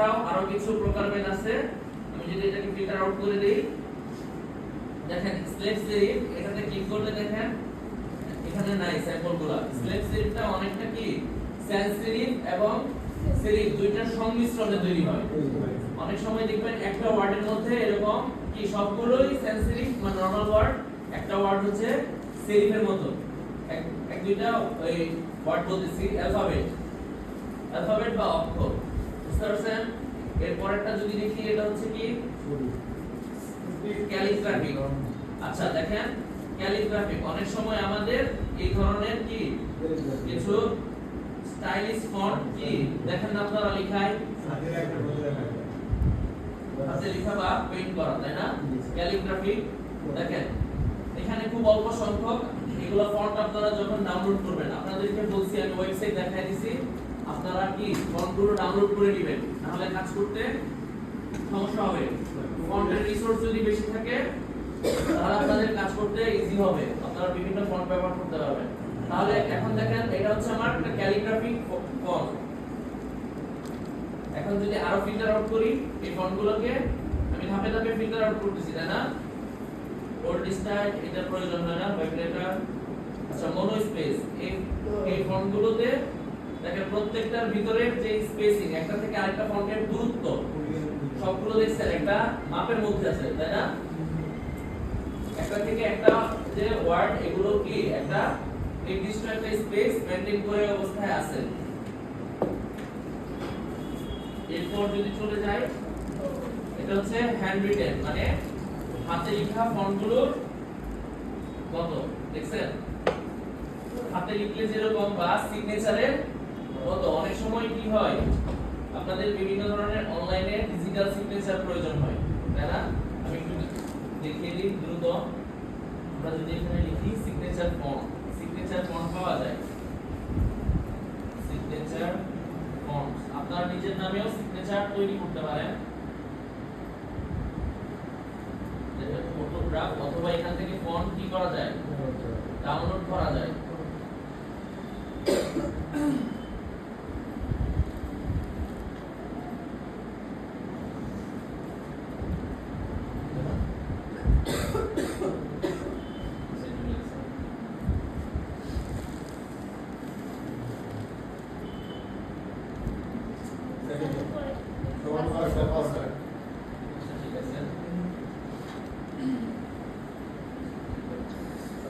এছাড়াও আরো কিছু প্রকারভেদ আছে। আমি যদি এটাকে ফিল্টার আউট করে দেই, দেখেন স্লেভ সেরিফ, এটাতে ক্লিক করলে দেখেন এখানে নাই স্যাম্পলগুলো। স্লেভ সেরিফটা অনেকটা কি স্যান্স সেরিফ এবং সেরিফ দুইটার সংমিশ্রণে তৈরি হয়। অনেক সময় দেখবেন একটা ওয়ার্ডের মধ্যে এরকম কি সবগুলোই স্যান্স সেরিফ মানে নরমাল ওয়ার্ড, একটা ওয়ার্ড হচ্ছে সেরিফের মতো। এক দুইটা ওই ওয়ার্ড বলতেছি অ্যালফাবেট বা অক্ষর, বুঝতে পারছেন? এর পরেরটা যদি দেখি এটা হচ্ছে কি ক্যালিগ্রাফি। আচ্ছা দেখেন ক্যালিগ্রাফি অনেক সময় আমাদের এই ধরনের কি কিছু স্টাইলিশ ফন্ট কি দেখেন না আপনারা লেখায় হাতে লেখা বা পেইন্ট করা, তাই না? ক্যালিগ্রাফি দেখেন এখানে খুব অল্প সংখ্যক এগুলো ফন্ট আপনারা যখন ডাউনলোড করবেন, আপনাদেরকে বলছি আমি ওয়েবসাইট দেখাই দিছি, আপনারা কি ফন্টগুলো ডাউনলোড করে নেবেন, নাহলে কাজ করতে সমস্যা হবে। ফন্টের রিসোর্স যদি বেশি থাকে তাহলে আপনাদের কাজ করতে ইজি হবে, আপনারা বিভিন্ন ফন্ট ব্যবহার করতে পারবেন। তাহলে এখন দেখেন এটা হচ্ছে আমার একটা ক্যালিগ্রাফি ফন্ট। এখন যদি আরো ফিল্টার আউট করি এই ফন্টগুলোকে, আমি ধাপে ধাপে ফিল্টার আউট করতেছি, তাই না? ওল্ড স্টাইল এটা প্রয়োজন হয় না, ভাইব্রেটর। আচ্ছা মনো স্পেস, এই ফন্টগুলোতে দেখেন প্রত্যেকটার ভিতরে যে স্পেসিং একটা থেকে আরেকটা ফন্টের দূরত্ব সবগুলো দেখছেন একটা মাপের মধ্যে আছে, তাই না? একটা থেকে একটা যে ওয়ার্ড এগুলো কি একটা নির্দিষ্ট একটা স্পেস মেইনটেইন করে অবস্থায় আছে। এরপর যদি চলে যাই, এটা হচ্ছে হ্যান্ড রিটেন মানে হাতে লেখা ফন্টগুলো কত দেখছেন, হাতে লিখলে যেরকম বা সিগনেচারের কত। অনেক সময় কি হয় আপনাদের বিভিন্ন ধরনের অনলাইনে ডিজিটাল সিগনেচার প্রয়োজন হয়, তাই না? আমি একটু দেখিয়ে দিই দ্রুত। আমরা যদি এখানে লিখি সিগনেচার ফন্ট পাওয়া যায়, সিগনেচার ফন্ট আপনারা নিজের নামেও সিগনেচার তৈরি করতে পারেন, ফটোগ্রাফ অথবা এখান থেকে ফন্ট কি করা যায় ডাউনলোড করা যায়।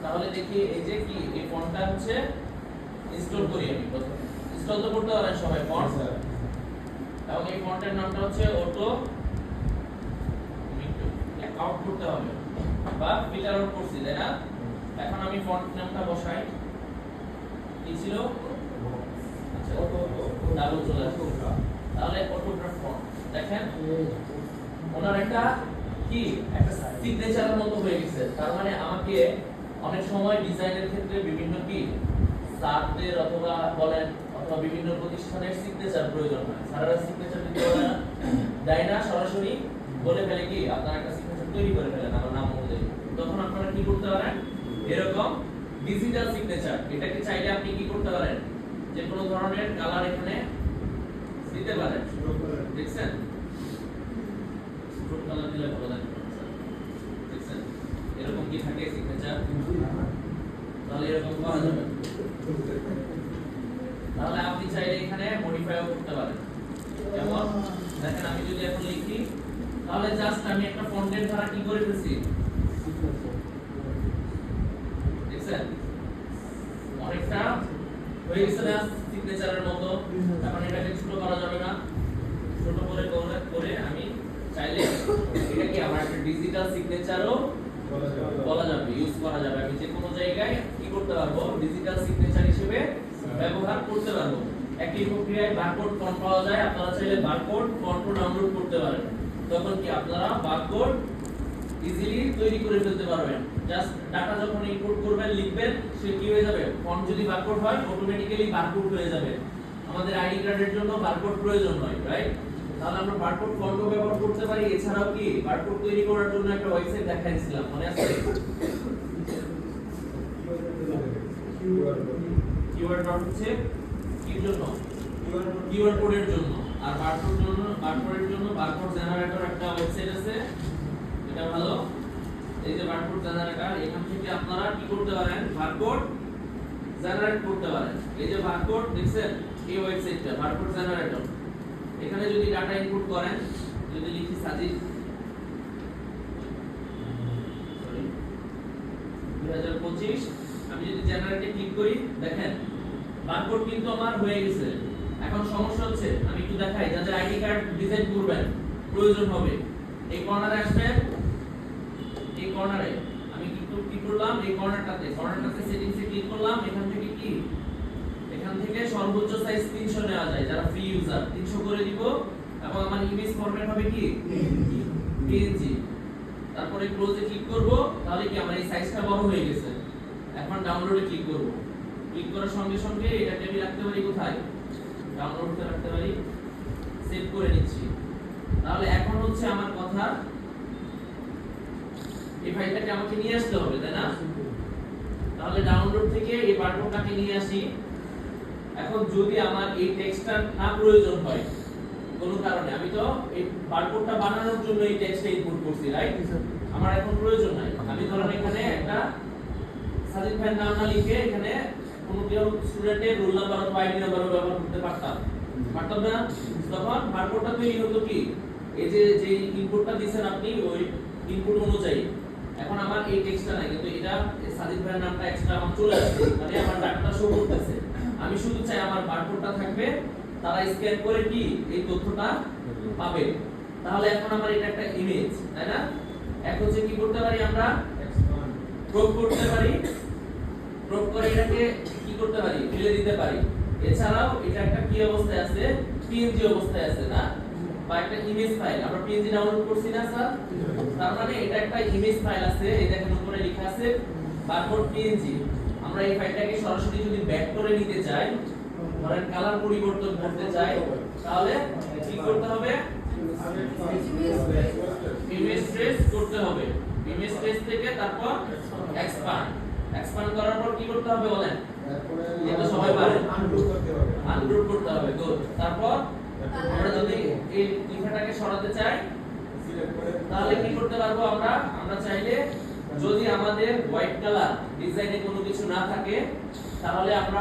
তাহলে দেখি এই যে কি এই ফন্টটা হচ্ছে ইনস্টল করি আমি। প্রথমে ইনস্টল তো করতে পারেন সবাই ফন্ট, এবং এই ফন্টের নামটা হচ্ছে অটো আউট করতে হবে বা ফিল্টার আউট করছি, তাই না? এখন আমি ফন্ট নামটা বসাই, কি ছিল? আচ্ছা ডাবল চলে আসছে, তাহলে অটোগ্রাফ ফন্ট দেখেন ওনার একটা কি একটা সিগনেচারের মতো হয়ে গেছে। তার মানে আমাকে অনেক সময় ডিজাইনের ক্ষেত্রে বিভিন্ন কি স্যারদের অথবা বলেন অথবা বিভিন্ন প্রতিষ্ঠানের সিগনেচার প্রয়োজন হয়। স্যাররা সিগনেচার দিতে পারে না, দেয় না, সরাসরি বলে ফেলে কি আপনারা একটা সিগনেচার তৈরি করে ফেলেন আমার নাম অনুযায়ী। তখন আপনারা কি করতে পারেন এরকম ডিজিটাল সিগনেচার, এটাকে চাইলে আপনি কি করতে পারেন যে কোনো ধরনের কালার এখানে দিতে পারেন। দেখছেন ফ্রুট কালার দিলে ভালো লাগবে, দেখছেন এরকম কি থাকে সিগনেচার, তাহলে এরকম করা যাবে। তাহলে আপনি চাইলে এখানে মডিফাইও করতে পারেন। যেমন দেখেন আমি যদি এখন লিখি তাহলে জাস্ট আমি একটা ফন্টের ধারা কি করে ফেলছি, দেখছেন অনেকটা হয়ে গেছে না সিগনেচারের মতো। এখন এটাকে ছোট করা যাবে না, ছোট করে আমি চাইলে এটা কি আমার একটা ডিজিটাল সিগনেচারও বলা যাবে, ইউজ করা যাবে। আমি যে কোনো জায়গায় কি করতে পারবো ডিজিটাল সিগনেচার হিসেবে ব্যবহার করতে পারবো। একই প্রক্রিয়ায় বারকোড ফন্ট পাওয়া যায়, আপনারা চাইলে বারকোড ফন্ট ডাউনলোড করতে পারেন। তখন কি আপনারা বারকোড ইজিলি তৈরি করে ফেলতে পারবেন। জাস্ট ডাটা যখন ইনপুট করবেন লিখবেন, সে কি হয়ে যাবে, ফন্ট যদি বারকোড হয় অটোমেটিক্যালি বারকোড হয়ে যাবে। আমাদের আইডি কার্ডের জন্য বারকোড প্রয়োজন হয়, রাইট? তাহলে আমরা বারকোড ফন্টও ব্যবহার করতে পারি। এছাড়াও কি বারকোড তৈরি করার জন্য একটা ওয়েবসাইট দেখাইছিলাম, মনে আছে? কিওয়ার্ড ডট হচ্ছে কির জন্য, কিওয়ার্ড কোডের জন্য। আর বারকোডের জন্য বারকোড জেনারেটর একটা ওয়েবসাইট আছে, এটা ভালো। এই যে বারকোড জেনারেটর, এখান থেকে আপনারা কি করতে পারেন, বারকোড জেনারেট করতে পারেন। এই যে বারকোড দেখছেন, এই ওয়েবসাইটটা বারকোড জেনারেটর। এখানে যদি ডাটা ইনপুট করেন, যদি লিখি সাজিদ 2025, আমি যদি জেনারেটে ক্লিক করি, দেখেন বারকোড কিন্তু আমার হয়ে গেছে। এখন সমস্যা হচ্ছে, আমি একটু দেখাই, যাদের আইডি কার্ড ডিজাইন করবেন প্রয়োজন হবে, এই কর্নারে আসবেন, এই কর্নারে আমি কিন্তু কি করলাম, এই কর্নারটাতে সেটিংসে ক্লিক করলাম। এখান থেকে কি, এখান থেকে সর্বোচ্চ সাইজ 300 নেওয়া যায়, যারা ফ্রি ইউজার 300 করে দিব। এবং আমার ইমেজ ফরম্যাট হবে কি পিএনজি। তারপরে ক্লোজে ক্লিক করব, তাহলে কি আমার এই সাইজটা বড় হয়ে গেছে। এখন ডাউনলোডে ক্লিক করব, ক্লিক করার সঙ্গে সঙ্গে এটাকে আমি রাখতে পারি কোথায়, ডাউনলোডে রাখতে পারি, সেভ করে নিচ্ছি। তাহলে এখন হচ্ছে আমার কথা, এই ফাইলটাকে আমাকে নিয়ে আসতে হবে, তাই না? তাহলে ডাউনলোড থেকে এই বারকোডটাকে নিয়ে আসি। এখন যদি আমার এই টেক্সটটা না প্রয়োজন হয় কোনো কারণে, আমি তো এই বারকোডটা বানানোর জন্য এই টেক্সটটা ইনপুট করছি, রাইট? আমার এখন প্রয়োজন নাই। আমি ধরেন এখানে একটা সাজিদ ভাইয়ের নাম না লিখে এখানে কোনো কেউ স্টুডেন্টের রোল নাম্বার অথবা আইডি নাম্বারও ব্যবহার করতে পারতাম না। তখন বারকোডটা তৈরি হতো কি, এই যে ইনপুটটা দিবেন আপনি, ওই ইনপুট অনুযায়ী। এখন আমার এই টেক্সটটা নাই, কিন্তু এটা সাজিদ ভাইয়ের নামটা এক্সট্রা আমার চলে আসছে, মানে আমার ডাটাটা শো করতেছে। আমি শুধু চাই আমার বারকোডটা থাকবে, তারা স্ক্যান করে কি এই তথ্যটা পাবে। তাহলে এখন আমার এটা একটা ইমেজ, তাই না? এখন যে কি করতে পারি, আমরা ক্রপ করতে পারি, ক্রপ করে এটাকে কি করতে পারি, ফেলে দিতে পারি। এছাড়াও এটা একটা কি অবস্থায় আছে, পিএনজি অবস্থায় আছে না, বা একটা ইমেজ ফাইল। আমরা পিএনজি ডাউনলোড করছি না স্যার, তার মানে এটা একটা ইমেজ ফাইল আছে। এই দেখেন উপরে লেখা আছে বারকোড পিএনজি। আমরা এই ফাইলটাকে সরাসরি যদি ভেক্টরে নিতে চাই, ধরেন কালার পরিবর্তন করতে চাই, তাহলে কি করতে হবে, ইমেজ ট্রেস করতে হবে। ইমেজ ট্রেস থেকে তারপর এক্সপ্যান্ড করার পর কি করতে হবে বলেন, এটা সবাই পারে, আনগ্রুপ করতে হবে। গুড। তারপর আমরা যদি এই লেখাটাকে সরাতে চাই, তাহলে কি করতে পারবো, আমরা চাইলে যদি আমাদের হোয়াইট কালার ডিজাইনে কোনো কিছু না থাকে, তাহলে আমরা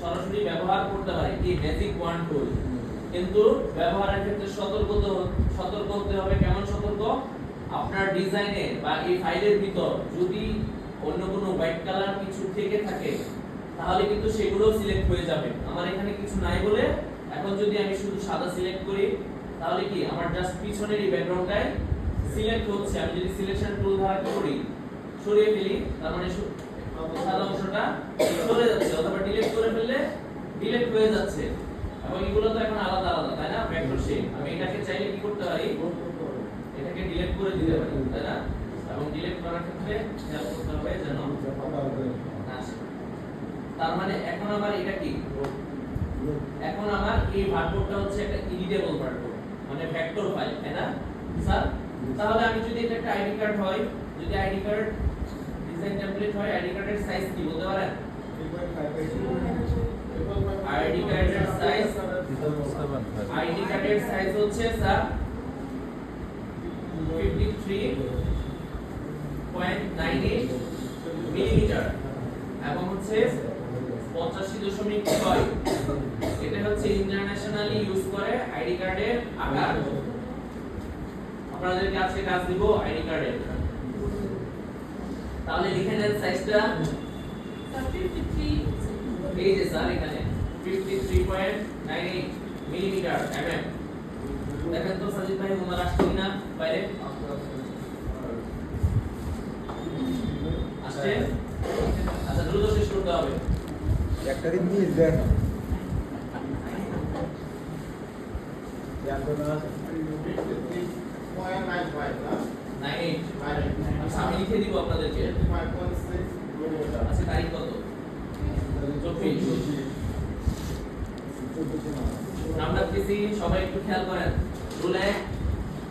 সরাসরি ব্যবহার করতে পারি কি ম্যাজিক ওয়ান টুল। কিন্তু ব্যবহারের ক্ষেত্রে সতর্ক হতে হবে। কেমন সতর্ক? আপনার ডিজাইনে বা এই ফাইলের ভিতর যদি অন্য কোনো হোয়াইট কালার কিছু থেকে থাকে, তাহলে কিন্তু সেগুলো সিলেক্ট হয়ে যাবে। আমার এখানে কিছু নাই বলে এখন যদি আমি শুধু সাদা সিলেক্ট করি, তাহলে কি আমার জাস্ট পিছনের এই ব্যাকগ্রাউন্ডটাই সিলেক্ট হচ্ছে। আমি যদি সিলেকশন টুল দ্বারা কি করি, সরিয়ে ফেলি, তার মানে সাদা অংশটা সরে যাচ্ছে, অথবা ডিলিট করে ফেললে ডিলিট হয়ে যাচ্ছে। এবং এগুলো তো এখন আলাদা আলাদা, তাই না? Vector shape. আমি এটাকে চাইলে কি করতে পারি, এটাকে ডিলিট করে দিতে পারি, তাই না? এবং ডিলিট করার ক্ষেত্রে খেয়াল করতে হবে যেন না আসে। তার মানে এখন আমার এটা কি, এখন আমার এই বারকোডটা হচ্ছে একটা এডিটেবল বারকোড, মানে ভেক্টর ফাইল, তাই না স্যার? তাহলে আমি যদি এটা একটা আইডি কার্ড হয়, যদি আইডি কার্ড ডিজাইন টেমপ্লেট হয়, আইডি কার্ডের সাইজ কি বলতে পারেন? আইডি কার্ডের সাইজ হচ্ছে স্যার 53.98 মিলিমিটার এবং হচ্ছে 85.6। এটা হচ্ছে ইন্টারন্যাশনালি ইউজ করে আইডি কার্ডের আকার। আপনাদেরকে আজকে কাজ দিব আইডি কার্ডের। তাহলে লিখে নেন সাইজটা 53, এই যে স্যার এখানে 53.98 মিলিমিটার mm। দেখেন তো সাজিদ ভাই ওনার আসছে কিনা বাইরে, আসছে? আচ্ছা দ্রুত শেষ করতে হবে। একটা দিন নিয়ে দেন আচ্ছা আমি লিখে দিব আপনাদেরকে। আচ্ছা তারিখ কত? 24। আমরা কিছু সবাই একটু খেয়াল করেন, রুল 1